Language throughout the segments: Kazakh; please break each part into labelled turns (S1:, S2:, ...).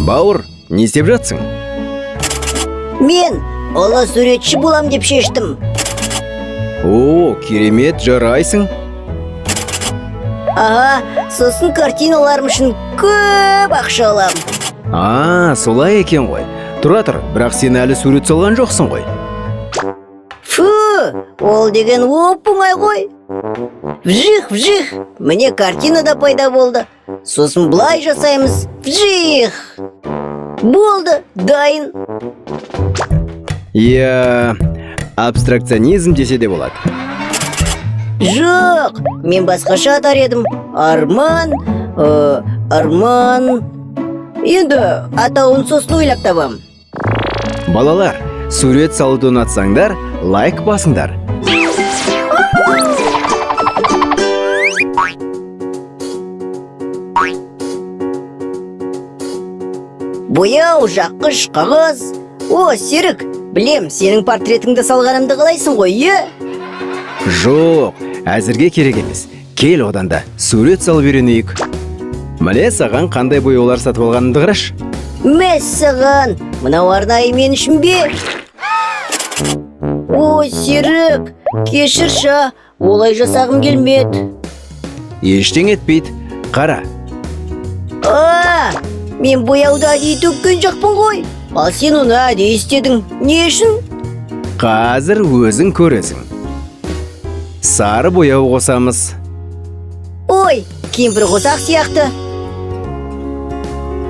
S1: Бауыр, не істеп жатсың?
S2: Мен ұлы суретші болам деп шештім.
S1: О, керемет, жарайсың.
S2: Аға, сосын картиналарым үшін көп ақша алам.
S1: Солай екен ғой. Тұра тұр, бірақ сен әлі сурет салған жоқсың ғой.
S2: Фу, ол деген оп-оңай ғой. Вжих, міне картина да пайда болды. Сосын былай жасаймыз. Вжих. Болды, дайын.
S1: Иә, абстракционизм десе де болады.
S2: Жоқ, мен басқаша атар едім. Арман. Енді атауын сосын ойлап табам.
S1: Балалар, сурет салуды ұнатсаңдар, лайк басыңдар.
S2: Бояу, жаққыш, қағаз. О, Серік, білем, сенің портретіңді салғанымды қалайсың ғой, е?
S1: Жоқ, әзірге керек емес. Кел одан да сурет салып үйренейік. Міне саған қандай бояулар сатып алғанымды қараш.
S2: Мәссаған, мынау арнайы мен үшін бе? О, Серік, кешірші, олай жасағым келмеді.
S1: Ештеңе етпейді. Қара.
S2: Мен бояуды әдейі төккен жақпын ғой. Ал сен оны әдейі істедің. Не үшін?
S1: Қазір өзің көресің. Сары бояу қосамыз.
S2: Ой, кемпір қосақ сияқты.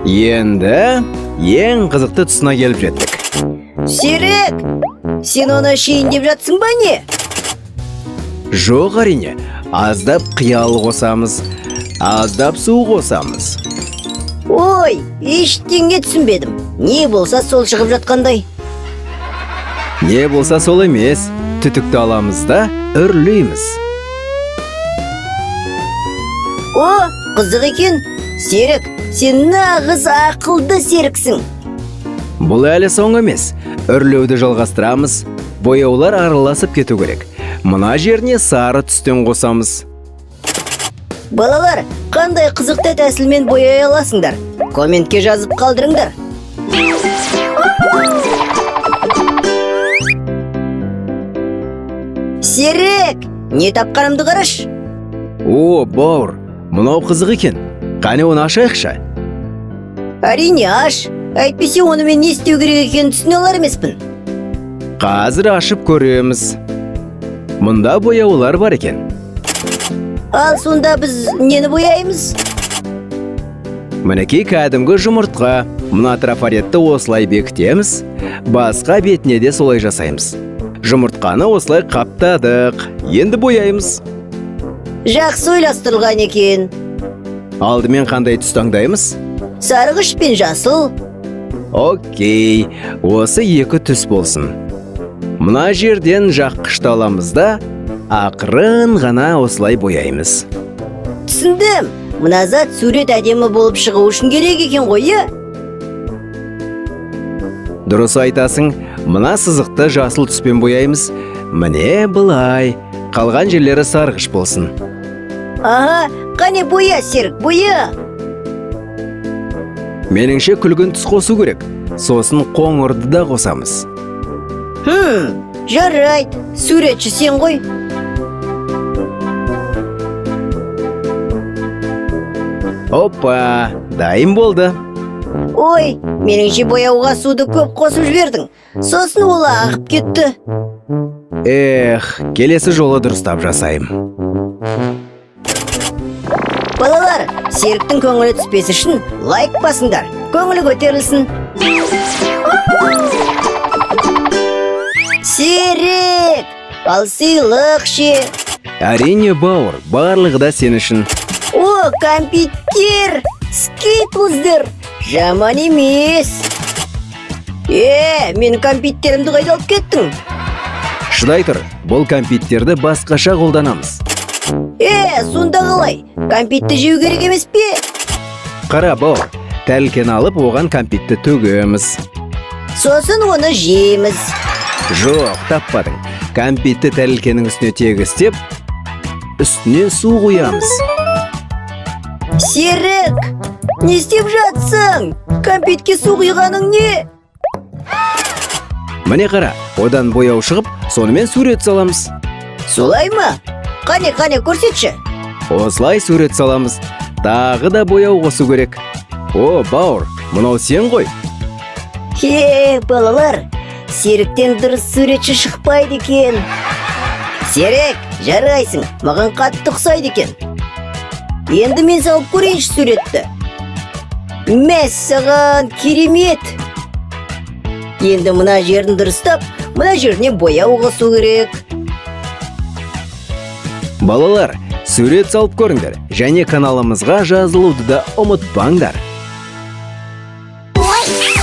S1: Енді ең қызықты тұсына келіп жеттік.
S2: Серік, сен оны шейін деп жатсың ба не?
S1: Жоқ әрине, аздап қиял қосамыз, аздап су қосамыз.
S2: Ой, ештеңе түсінбедім. Не болса сол шығып жатқандай.
S1: Не болса сол емес, түтікті аламыз да үрлейміз.
S2: О, қызық екен. Серік, сен нағыз ақылды серіксің.
S1: Бұл әлі соң емес. Үрлеуді жалғастырамыз. Бояулар араласып кету керек. Мына жеріне сары түстен қосамыз.
S2: Балалар, қандай қызықты тәсілмен бояй аласыңдар? Комментке жазып қалдырыңдар. Серік, не тапқанымды қараш?
S1: О, бауыр, мынау қызық екен. Қане оны ашайықшы.
S2: Әрине аш. Әйтпесе оны мен не істеу керек екенін түсіне алар емеспін.
S1: Қазір ашып көреміз. Мұнда бояулар бар екен.
S2: Ал сонда біз нені бояймыз?
S1: Мінекей кәдімгі жұмыртқа. Мына трафаретті осылай бекітеміз. Басқа бетіне де солай жасаймыз. Жұмыртқаны осылай қаптадық. Енді бояймыз.
S2: Жақсы ойластырылған екен.
S1: Алдымен қандай түс таңдаймыз?
S2: Сарғыш пен жасыл.
S1: Окей, осы екі түс болсын. Мына жерден жаққышты аламыз да ақырын ғана осылай бояймыз.
S2: Түсіндім. Мына зат сурет әдемі болып шығу үшін керек екен ғой, е?
S1: Дұрыс айтасың. Мына сызықты жасыл түспен бояймыз. Міне былай. Қалған жерлері сарғыш болсын.
S2: Аха, қане боя, Серік, боя.
S1: Меніңше күлгін түс қосу керек. Сосын қоңырды да қосамыз.
S2: Жарайды. Суретші сен ғой.
S1: Опа, дайын болды.
S2: Ой, меніңше бояуға суды көп қосып жібердің. Сосын ол ағып кетті.
S1: Келесі жолы дұрыстап жасайым.
S2: Балалар, Серіктің көңілі түспес үшін лайк басыңдар. Көңілі көтерілсін. Серік, ал сыйлық ше.
S1: Әрине, бауыр, барлығы да сен үшін.
S2: О, компьютер, скитлздер. Жаман емес. Мен компьютерімді қайда алып кеттің?
S1: Шыдай тұр, бұл компьютерді басқаша қолданамыз.
S2: Сонда қалай? Компьютерді жеу керек емес пе?
S1: Қара бауыр, тәлкені алып оған компьютерді төгеміз.
S2: Сосын оны жейміз.
S1: Жоқ, таппадың. кәмпитті тәрелкенің үстіне тегістеп, үстіне су құямыз.
S2: Серік, не істеп жатсың? Кәмпитке су құйғаның не?
S1: Міне қара, одан бояу шығып, сонымен сурет саламыз.
S2: Солай ма? Қане, көрсетші.
S1: Осылай сурет саламыз. Тағы да бояу қосу керек. О, Бауыр, мынау сен ғой.
S2: Балалар, Серіктен дұрыс суретші шықпайды екен. Серік, жарайсың, маған қатты ұқсайды екен. Енді мен салып көрейінші суретті. Мәссаған, керемет. Енді мына жерін дұрыстап, мына жеріне бояу қосу керек.
S1: Балалар, сурет салып көріңдер, және каналымызға жазылуды да ұмытпаңдар.
S3: Ой!